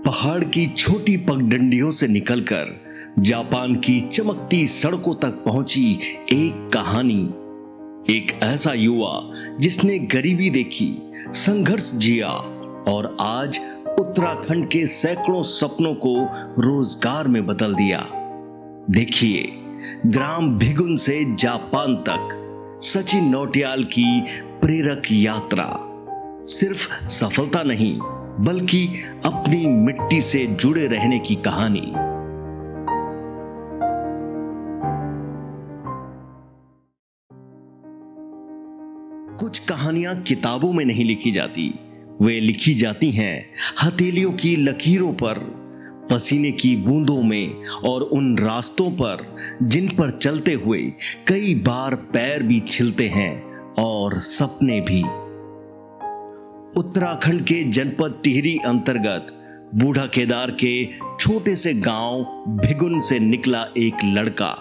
पहाड़ की छोटी पगडंडियों से निकलकर जापान की चमकती सड़कों तक पहुंची एक कहानी। एक ऐसा युवा जिसने गरीबी देखी, संघर्ष जिया और आज उत्तराखंड के सैकड़ों सपनों को रोजगार में बदल दिया। देखिए, ग्राम भिगुन से जापान तक सचिन नौटियाल की प्रेरक यात्रा। सिर्फ सफलता नहीं, बल्कि अपनी मिट्टी से जुड़े रहने की कहानी। कुछ कहानियां किताबों में नहीं लिखी जाती, वे लिखी जाती हैं हथेलियों की लकीरों पर, पसीने की बूंदों में और उन रास्तों पर जिन पर चलते हुए कई बार पैर भी छिलते हैं और सपने भी। उत्तराखंड के जनपद टिहरी अंतर्गत बूढ़ा केदार के छोटे से गांव भिगुन से निकला एक लड़का,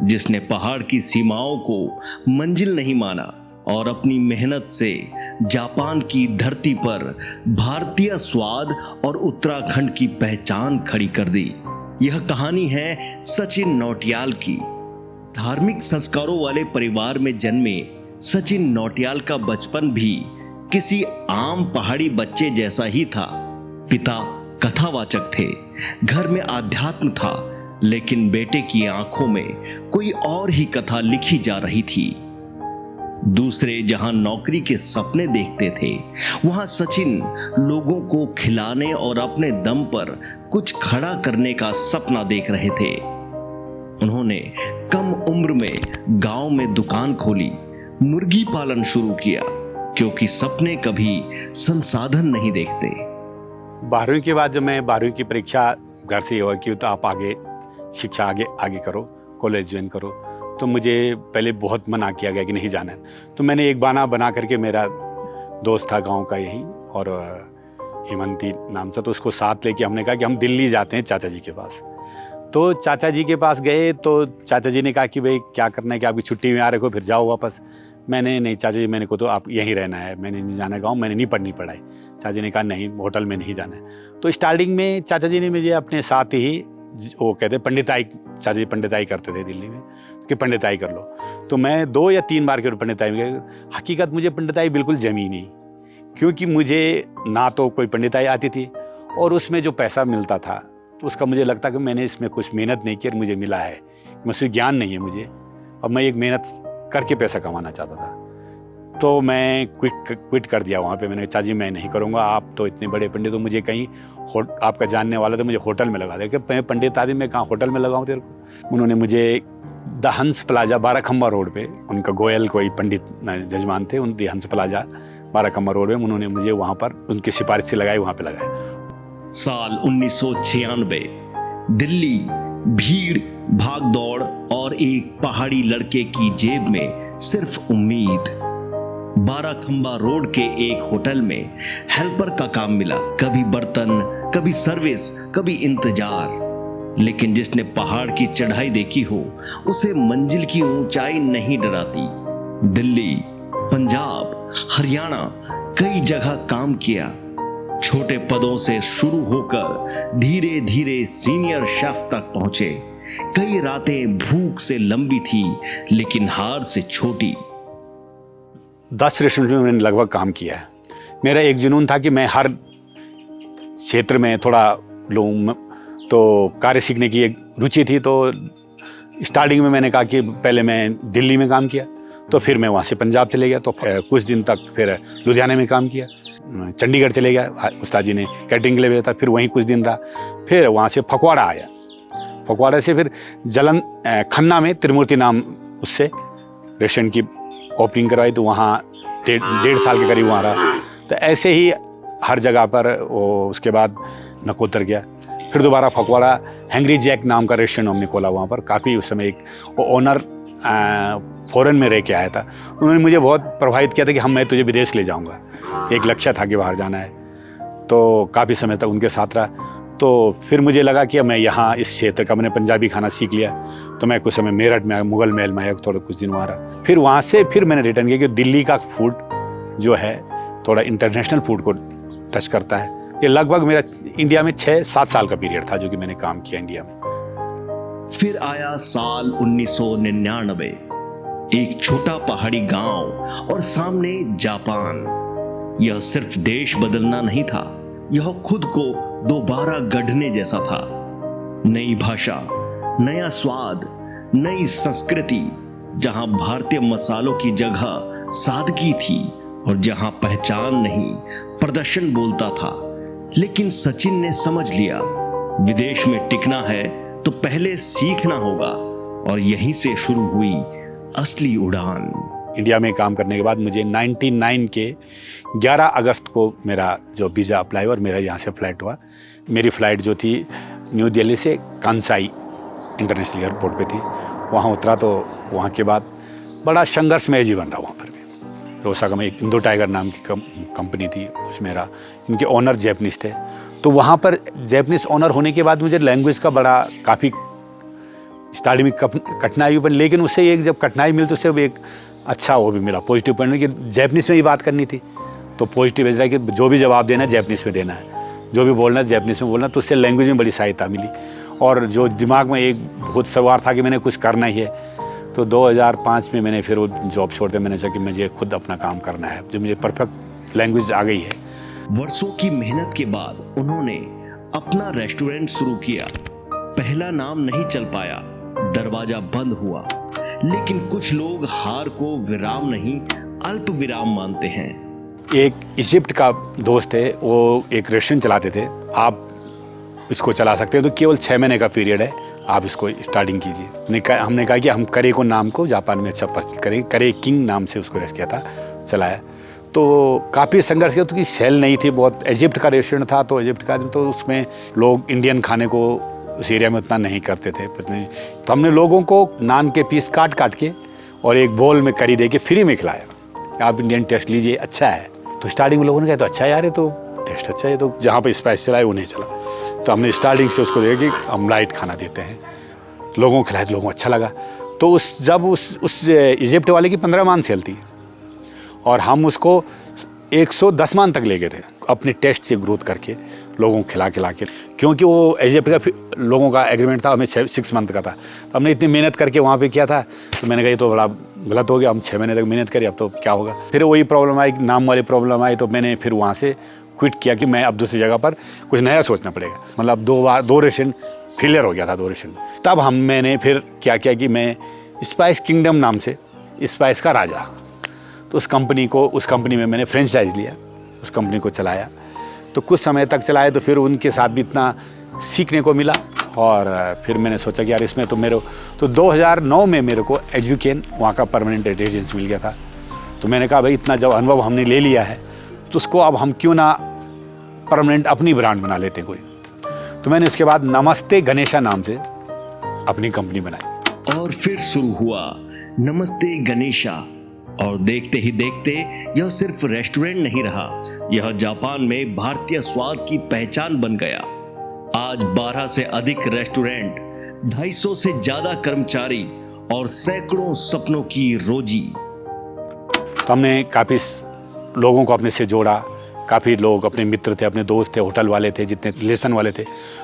जिसने पहाड़ की सीमाओं को मंजिल नहीं माना और अपनी मेहनत से जापान की धरती पर भारतीय स्वाद और उत्तराखंड की पहचान खड़ी कर दी। यह कहानी है सचिन नौटियाल की। धार्मिक संस्कारों वाले परिवार में जन्मे सचिन नौटियाल का बचपन भी किसी आम पहाड़ी बच्चे जैसा ही था। पिता कथावाचक थे, घर में आध्यात्म था, लेकिन बेटे की आंखों में कोई और ही कथा लिखी जा रही थी। दूसरे जहां नौकरी के सपने देखते थे, वहां सचिन लोगों को खिलाने और अपने दम पर कुछ खड़ा करने का सपना देख रहे थे। उन्होंने कम उम्र में गांव में दुकान खोली, मुर्गी पालन शुरू किया, क्योंकि सपने कभी संसाधन नहीं देखते। 12वीं के बाद जब मैं 12वीं की परीक्षा घर से हुआ कि तो आप आगे शिक्षा आगे करो, कॉलेज ज्वाइन करो, तो मुझे पहले बहुत मना किया गया कि नहीं जाना है। तो मैंने एक बहाना बना करके, मेरा दोस्त था गांव का यही और हेमंती नाम से, तो उसको साथ लेके हमने कहा कि हम दिल्ली जाते हैं चाचा जी के पास। तो चाचा जी के पास गए तो चाचा जी ने कहा कि भाई क्या करना है, कि आपकी छुट्टी में आ रहे हो, फिर जाओ वापस। मैंने नहीं चाचा जी, मैंने को तो आप यहीं रहना है, मैंने नहीं जाना गाँव, मैंने नहीं पढ़नी पढ़ाई। चाचा जी ने कहा नहीं, होटल में नहीं जाना है। तो स्टार्टिंग में चाचा जी ने मुझे अपने साथ ही, वो कहते पंडिताई, चाचा जी पंडिताई करते थे दिल्ली में, कि पंडिताई कर लो। तो मैं 2 या 3 बार के पंडिताई में गया। हकीकत मुझे पंडिताई बिल्कुल जमी नहीं, क्योंकि मुझे ना तो कोई पंडिताई आती थी और उसमें जो पैसा मिलता था तो उसका मुझे लगता कि मैंने इसमें कुछ मेहनत नहीं की और मुझे मिला है, मुझसे ज्ञान नहीं है मुझे, और मैं एक मेहनत करके पैसा कमाना चाहता था। तो मैं क्विट कर दिया वहाँ पे। मैंने कहा चाची मैं नहीं करूँगा, आप तो इतने बड़े पंडित हो, मुझे कहीं आपका जानने वाला तो मुझे होटल में लगा दे। कि मैं पंडित आदमी, मैं कहाँ होटल में लगाऊँ तेरे को। उन्होंने मुझे द हंस प्लाजा 12 खम्बा रोड पे, उनका गोयल कोई पंडित जजमान थे, उन द हंस प्लाजा 12 खम्बा रोड पे उन्होंने मुझे वहाँ पर उनकी सिफारिश से लगाई, वहाँ पे लगाया। साल 1996, दिल्ली, भीड़, भाग दौड़ और एक पहाड़ी लड़के की जेब में सिर्फ उम्मीद। 12 खम्बा रोड के एक होटल में हेल्पर का काम मिला। कभी बर्तन, कभी सर्विस, कभी इंतजार। लेकिन जिसने पहाड़ की चढ़ाई देखी हो, उसे मंजिल की ऊंचाई नहीं डराती। दिल्ली, पंजाब, हरियाणा, कई जगह काम किया। छोटे पदों से शुरू होकर धीरे धीरे सीनियर शेफ तक पहुंचे। कई रातें भूख से लंबी थी, लेकिन हार से छोटी। 10 रेस्टोरेंट में मैंने लगभग काम किया है। मेरा एक जुनून था कि मैं हर क्षेत्र में थोड़ा लूँ, तो कार्य सीखने की एक रुचि थी। तो स्टार्टिंग में मैंने कहा कि पहले मैं दिल्ली में काम किया, तो फिर मैं वहाँ से पंजाब चले गया, तो कुछ दिन तक फिर लुधियाना में काम किया, चंडीगढ़ चले गया, उस्ताद जी ने कैटरिंग के लिए भेजा था, फिर वहीं कुछ दिन रहा। फिर वहाँ से फकवाड़ा आया, फकवाड़ा से फिर खन्ना में त्रिमूर्ति नाम उससे रेस्टोरेंट की ओपनिंग करवाई, तो वहाँ 1.5 साल के करीब वहाँ रहा। तो ऐसे ही हर जगह पर वो, उसके बाद नकोतर गया, फिर दोबारा फकवाड़ा हैंग्री जैक नाम का रेस्टोरेंट हमने खोला वहाँ पर। काफ़ी उस समय एक ओनर फॉरेन में रह के आया था, उन्होंने मुझे बहुत प्रभावित किया था कि मैं तुझे विदेश ले जाऊँगा। एक लक्ष्य था कि बाहर जाना है, तो काफ़ी समय तक उनके साथ रहा। तो फिर मुझे लगा कि मैं यहाँ इस क्षेत्र का, मैंने पंजाबी खाना सीख लिया, तो मैं कुछ समय मेरठ में आया, मुगल महल में आया, थोड़ा कुछ दिन वहाँ रहा। फिर वहाँ से फिर मैंने रिटर्न किया कि दिल्ली का फूड जो है थोड़ा इंटरनेशनल फूड को टच करता है, ये लगभग मेरा इंडिया में 6-7 साल का पीरियड था जो कि मैंने काम किया इंडिया में। फिर आया साल 1999, एक छोटा पहाड़ी गांव और सामने जापान। यह सिर्फ देश बदलना नहीं था, यह खुद को दोबारा गढ़ने जैसा था। नई भाषा, नया स्वाद, नई संस्कृति, जहां भारतीय मसालों की जगह सादगी थी और जहां पहचान नहीं प्रदर्शन बोलता था। लेकिन सचिन ने समझ लिया, विदेश में टिकना है तो पहले सीखना होगा, और यहीं से शुरू हुई असली उड़ान। इंडिया में काम करने के बाद मुझे 99 के 11 अगस्त को मेरा जो वीज़ा अप्लाई हुआ और मेरा यहाँ से फ़्लाइट हुआ। मेरी फ़्लाइट जो थी न्यू दिल्ली से कांसाई इंटरनेशनल एयरपोर्ट पे थी। वहाँ उतरा तो वहाँ के बाद बड़ा संघर्षमय जीवन रहा वहाँ पर भी। ओसाका में एक इंडो टाइगर नाम की कंपनी थी, उसमें रहा। इनके ओनर जैपनीज़ थे, तो वहाँ पर जैपनीज़ ओनर होने के बाद मुझे लैंग्वेज का बड़ा काफ़ी स्टार्टिंग में कठिनाई हुई, लेकिन उससे एक जब कठिनाई मिली तो उससे एक अच्छा वो भी मिला, पॉजिटिव पॉइंट कि जैपनीज़ में ही बात करनी थी। तो पॉजिटिव इस रहा कि जो भी जवाब देना है जैपनीज़ में देना है, जो भी बोलना है जैपनीज़ में बोलना। तो उससे लैंग्वेज में बड़ी सहायता मिली। और जो दिमाग में एक बहुत सवार था कि मैंने कुछ करना ही है, तो 2005 में मैंने फिर वो जॉब छोड़ दिया। मैंने सोचा कि मुझे खुद अपना काम करना है, जो मुझे परफेक्ट लैंग्वेज आ गई है। वर्षों की मेहनत के बाद उन्होंने अपना रेस्टोरेंट शुरू किया। पहला नाम नहीं चल पाया, दरवाजा बंद हुआ, लेकिन कुछ लोग हार को विराम नहीं अल्प विराम मानते हैं। एक इजिप्ट का दोस्त है, वो एक रेस्टोरेंट चलाते थे। आप इसको चला सकते हैं, तो केवल 6 महीने का पीरियड है, आप इसको स्टार्टिंग कीजिए। हमने कहा कि हम करे को नाम को जापान में अच्छा प्रसिद्ध करें, करे किंग नाम से उसको रेस्ट किया था, चलाया। तो काफ़ी संघर्ष किया, क्योंकि सेल नहीं थी बहुत। इजिप्ट का रेस्टोरेंट था, तो इजिप्ट का तो उसमें लोग इंडियन खाने को उस एरिया में उतना नहीं करते थे। तो हमने लोगों को नान के पीस काट काट के और एक बोल में करी दे के फ्री में खिलाया, आप इंडियन टेस्ट लीजिए, अच्छा है। तो स्टार्टिंग में लोगों ने कहा तो अच्छा यार, ये तो टेस्ट अच्छा है, तो जहाँ पे स्पाइस चला है वो नहीं चला। तो हमने स्टार्टिंग से उसको देखा कि हम लाइट खाना देते हैं, लोगों को खिलाया, तो लोगों को अच्छा लगा। तो जब उस इजिप्ट वाले की 15 मान सेल थी और हम उसको 110 मान तक ले गए थे, अपने टेस्ट से ग्रोथ करके लोगों को खिला के, क्योंकि वो इजिप्ट का लोगों का एग्रीमेंट था, हमें 6 मंथ का था। तो हमने इतनी मेहनत करके वहाँ पे किया था, तो मैंने कहा ये तो बड़ा गलत हो गया, हम 6 महीने तक मेहनत करी, अब तो क्या होगा। फिर वही प्रॉब्लम आई, नाम वाली प्रॉब्लम आई, तो मैंने फिर वहाँ से क्विट किया कि मैं अब दूसरी जगह पर कुछ नया सोचना पड़ेगा। मतलब 2 रेस्टोरेंट फेलियर हो गया था, 2 रेस्टोरेंट। तब मैंने फिर क्या किया कि मैं स्पाइस किंगडम नाम से, स्पाइस का राजा, तो उस कंपनी में मैंने फ्रेंचाइज लिया, उस कंपनी को चलाया। तो कुछ समय तक चलाया, तो फिर उनके साथ भी इतना सीखने को मिला। और फिर मैंने सोचा कि यार इसमें तो 2009 में मेरे को एजुकेन वहाँ का परमानेंट रेजिडेंस मिल गया था। तो मैंने कहा भाई इतना जब अनुभव हमने ले लिया है, तो उसको अब हम क्यों ना परमानेंट अपनी ब्रांड बना लेते हैं कोई। तो मैंने उसके बाद नमस्ते गणेशा नाम से अपनी कंपनी बनाई। और फिर शुरू हुआ नमस्ते गणेशा, और देखते ही देखते यह सिर्फ रेस्टोरेंट नहीं रहा, यह जापान में भारतीय स्वाद की पहचान बन गया। आज 12 से अधिक रेस्टोरेंट, 250 से ज्यादा कर्मचारी और सैकड़ों सपनों की रोजी। तो हमने काफ़ी लोगों को अपने से जोड़ा, काफ़ी लोग अपने मित्र थे, अपने दोस्त थे, होटल वाले थे, जितने रिलेशन वाले थे।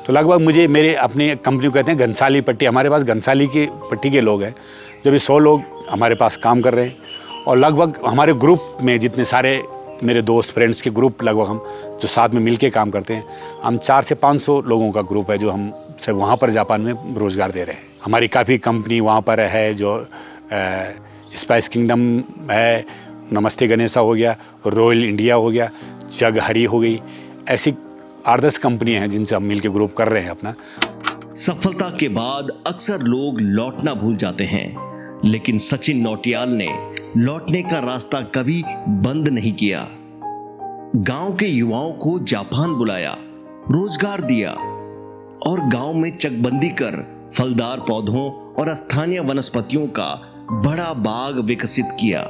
तो लगभग मुझे मेरे अपने कंपनी को कहते हैं घनसाली पट्टी, हमारे पास घनसाली की पट्टी के लोग हैं। जब ये 100 लोग हमारे पास काम कर रहे हैं, और लगभग हमारे ग्रुप में जितने सारे मेरे दोस्त फ्रेंड्स के ग्रुप, लगभग हम जो साथ में मिलके काम करते हैं, हम 400 से 500 लोगों का ग्रुप है जो हम सब वहाँ पर जापान में रोज़गार दे रहे हैं। हमारी काफ़ी कंपनी वहाँ पर है, जो स्पाइस किंगडम है, नमस्ते गणेशा हो गया, रॉयल इंडिया हो गया, जग हरी हो गई, ऐसी 8-10 कंपनियाँ हैं जिनसे हम मिलके ग्रुप कर रहे हैं अपना। सफलता के बाद अक्सर लोग लौटना भूल जाते हैं, लेकिन सचिन नौटियाल ने लौटने का रास्ता कभी बंद नहीं किया। गांव के युवाओं को जापान बुलाया, रोजगार दिया और गांव में चकबंदी कर फलदार पौधों और स्थानीय वनस्पतियों का बड़ा बाग विकसित किया,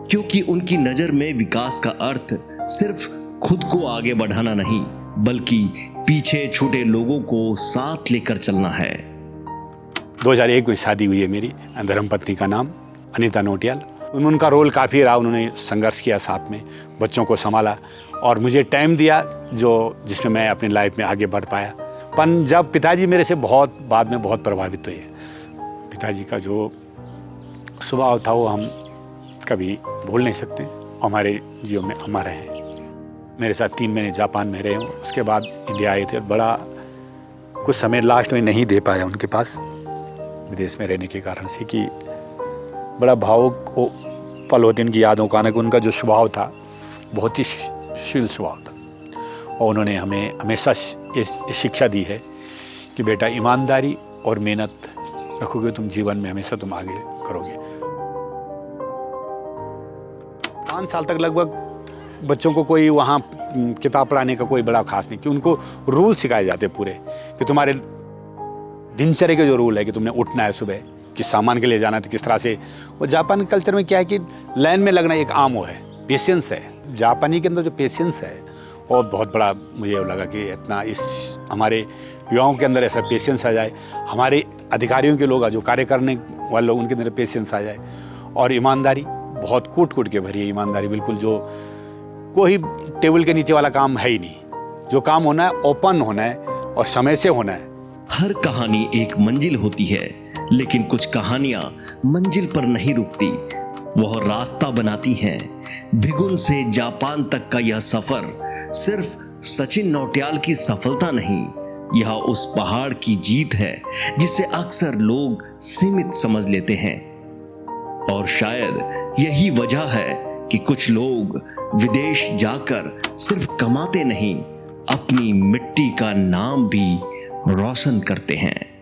क्योंकि उनकी नजर में विकास का अर्थ सिर्फ खुद को आगे बढ़ाना नहीं, बल्कि पीछे छूटे लोगों को साथ लेकर चलना है। 2001 में शादी हुई है मेरी, धर्मपत्नी का नाम अनीता नौटियाल। उनका रोल काफ़ी रहा, उन्होंने संघर्ष किया, साथ में बच्चों को संभाला और मुझे टाइम दिया जिसमें मैं अपनी लाइफ में आगे बढ़ पाया। पर जब पिताजी मेरे से बाद में बहुत प्रभावित हुए। पिताजी का जो स्वभाव था वो हम कभी भूल नहीं सकते, हमारे जीवन में अमर हैं। मेरे साथ 3 महीने जापान में रहे हूँ, उसके बाद इंडिया आए थे। बड़ा कुछ समय लास्ट में नहीं दे पाया उनके पास, विदेश में रहने के कारण से, कि बड़ा भावुक पल होते उनकी यादों का आने। उनका जो स्वभाव था बहुत ही शील स्वभाव था और उन्होंने हमें हमेशा शिक्षा दी है कि बेटा ईमानदारी और मेहनत रखोगे तुम जीवन में हमेशा तुम आगे करोगे। 5 साल तक लगभग बच्चों को कोई वहाँ किताब पढ़ाने का कोई बड़ा खास नहीं, कि उनको रूल सिखाए जाते पूरे, कि तुम्हारे दिनचर्या के जो रूल है कि तुमने उठना है सुबह, कि सामान के लिए जाना है तो किस तरह से। और जापान कल्चर में क्या है कि लाइन में लगना एक आम वो है, पेशेंस है। जापानी के अंदर जो पेशेंस है और बहुत बड़ा मुझे लगा कि इतना इस हमारे युवाओं के अंदर ऐसा पेशेंस आ जाए, हमारे अधिकारियों के लोग जो कार्य करने वाले लोग उनके अंदर पेशेंस आ जाए। और ईमानदारी बहुत कूट के भरी है ईमानदारी, बिल्कुल जो कोई टेबल के नीचे वाला काम है ही नहीं। जो काम होना है ओपन होना है और समय से होना है। हर कहानी एक मंजिल होती है, लेकिन कुछ कहानियां मंजिल पर नहीं रुकती, वह रास्ता बनाती हैं। भिगुन से जापान तक का यह सफर सिर्फ सचिन नौटियाल की सफलता नहीं, यह उस पहाड़ की जीत है जिसे अक्सर लोग सीमित समझ लेते हैं। और शायद यही वजह है कि कुछ लोग विदेश जाकर सिर्फ कमाते नहीं, अपनी मिट्टी का नाम भी रोशन करते हैं।